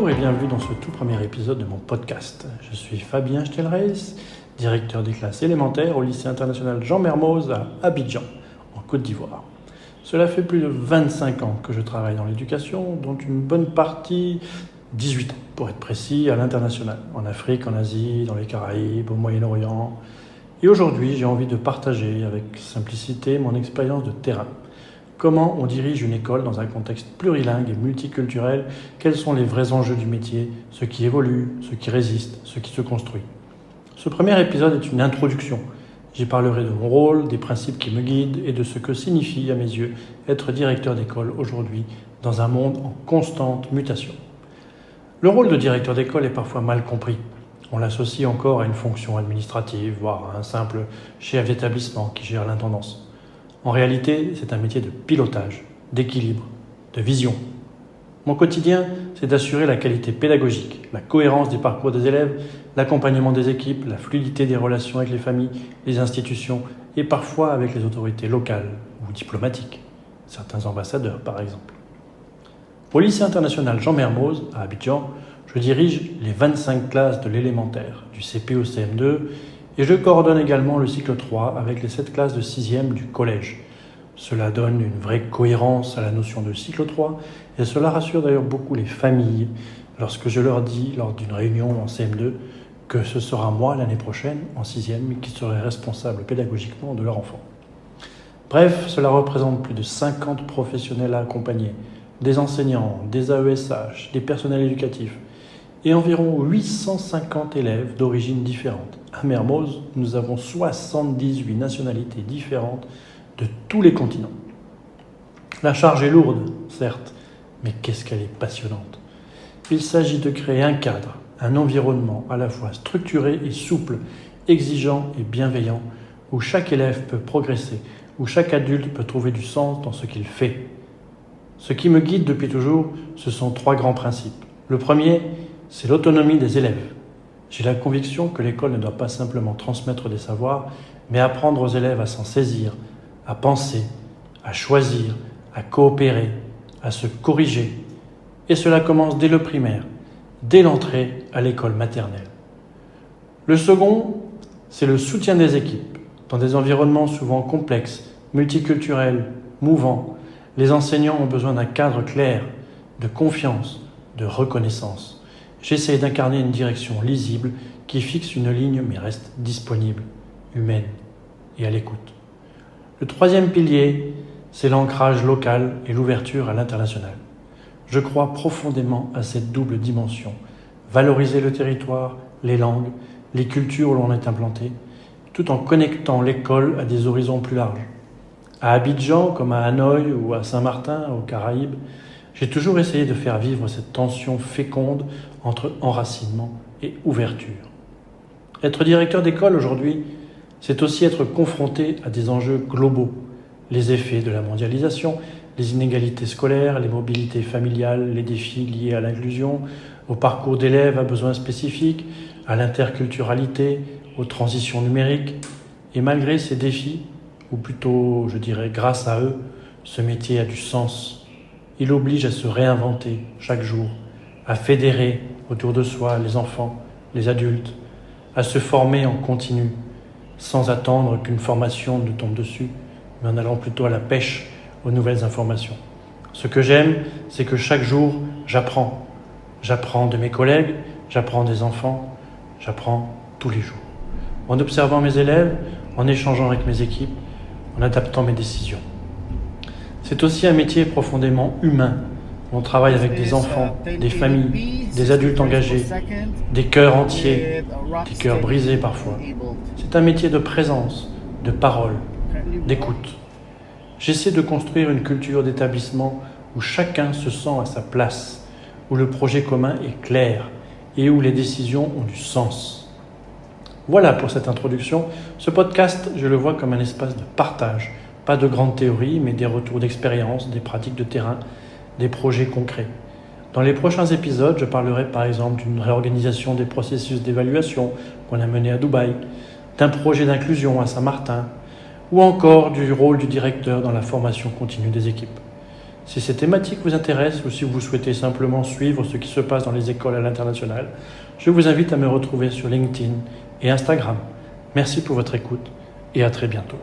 Bonjour et bienvenue dans ce tout premier épisode de mon podcast. Je suis Fabien Stelreis, directeur des classes élémentaires au lycée international Jean Mermoz à Abidjan, en Côte d'Ivoire. Cela fait plus de 25 ans que je travaille dans l'éducation, dont une bonne partie, 18 ans pour être précis, à l'international, en Afrique, en Asie, dans les Caraïbes, au Moyen-Orient. Et aujourd'hui, j'ai envie de partager avec simplicité mon expérience de terrain. Comment on dirige une école dans un contexte plurilingue et multiculturel? Quels sont les vrais enjeux du métier? Ce qui évolue, ce qui résiste, ce qui se construit. Ce premier épisode est une introduction. J'y parlerai de mon rôle, des principes qui me guident et de ce que signifie, à mes yeux, être directeur d'école aujourd'hui dans un monde en constante mutation. Le rôle de directeur d'école est parfois mal compris. On l'associe encore à une fonction administrative, voire à un simple chef d'établissement qui gère l'intendance. En réalité, c'est un métier de pilotage, d'équilibre, de vision. Mon quotidien, c'est d'assurer la qualité pédagogique, la cohérence des parcours des élèves, l'accompagnement des équipes, la fluidité des relations avec les familles, les institutions et parfois avec les autorités locales ou diplomatiques, certains ambassadeurs par exemple. Au lycée international Jean Mermoz, à Abidjan, je dirige les 25 classes de l'élémentaire, du CP au CM2, et je coordonne également le cycle 3 avec les 7 classes de 6e du collège. Cela donne une vraie cohérence à la notion de cycle 3 et cela rassure d'ailleurs beaucoup les familles lorsque je leur dis lors d'une réunion en CM2 que ce sera moi l'année prochaine en 6e qui serai responsable pédagogiquement de leur enfant. Bref, cela représente plus de 50 professionnels à accompagner, des enseignants, des AESH, des personnels éducatifs et environ 850 élèves d'origines différentes. À Mermoz, nous avons 78 nationalités différentes de tous les continents. La charge est lourde, certes, mais qu'est-ce qu'elle est passionnante. Il s'agit de créer un cadre, un environnement à la fois structuré et souple, exigeant et bienveillant, où chaque élève peut progresser, où chaque adulte peut trouver du sens dans ce qu'il fait. Ce qui me guide depuis toujours, ce sont 3 grands principes. Le premier, c'est l'autonomie des élèves. J'ai la conviction que l'école ne doit pas simplement transmettre des savoirs, mais apprendre aux élèves à s'en saisir, à penser, à choisir, à coopérer, à se corriger. Et cela commence dès le primaire, dès l'entrée à l'école maternelle. Le second, c'est le soutien des équipes. Dans des environnements souvent complexes, multiculturels, mouvants, les enseignants ont besoin d'un cadre clair, de confiance, de reconnaissance. J'essaie d'incarner une direction lisible qui fixe une ligne mais reste disponible, humaine et à l'écoute. Le troisième pilier, c'est l'ancrage local et l'ouverture à l'international. Je crois profondément à cette double dimension. Valoriser le territoire, les langues, les cultures où l'on est implanté, tout en connectant l'école à des horizons plus larges. À Abidjan, comme à Hanoï ou à Saint-Martin, aux Caraïbes, j'ai toujours essayé de faire vivre cette tension féconde entre enracinement et ouverture. Être directeur d'école aujourd'hui, c'est aussi être confronté à des enjeux globaux, les effets de la mondialisation, les inégalités scolaires, les mobilités familiales, les défis liés à l'inclusion, au parcours d'élèves à besoins spécifiques, à l'interculturalité, aux transitions numériques. Et malgré ces défis, ou plutôt, je dirais, grâce à eux, ce métier a du sens. Il oblige à se réinventer chaque jour, à fédérer autour de soi les enfants, les adultes, à se former en continu, sans attendre qu'une formation nous tombe dessus, mais en allant plutôt à la pêche aux nouvelles informations. Ce que j'aime, c'est que chaque jour, j'apprends. J'apprends de mes collègues, j'apprends des enfants, j'apprends tous les jours. En observant mes élèves, en échangeant avec mes équipes, en adaptant mes décisions. C'est aussi un métier profondément humain. On travaille avec des enfants, des familles, des adultes engagés, des cœurs entiers, des cœurs brisés parfois. C'est un métier de présence, de parole, d'écoute. J'essaie de construire une culture d'établissement où chacun se sent à sa place, où le projet commun est clair et où les décisions ont du sens. Voilà pour cette introduction. Ce podcast, je le vois comme un espace de partage. Pas de grandes théories, mais des retours d'expérience, des pratiques de terrain, des projets concrets. Dans les prochains épisodes, je parlerai par exemple d'une réorganisation des processus d'évaluation qu'on a mené à Dubaï, d'un projet d'inclusion à Saint-Martin, ou encore du rôle du directeur dans la formation continue des équipes. Si ces thématiques vous intéressent ou si vous souhaitez simplement suivre ce qui se passe dans les écoles à l'international, je vous invite à me retrouver sur LinkedIn et Instagram. Merci pour votre écoute et à très bientôt.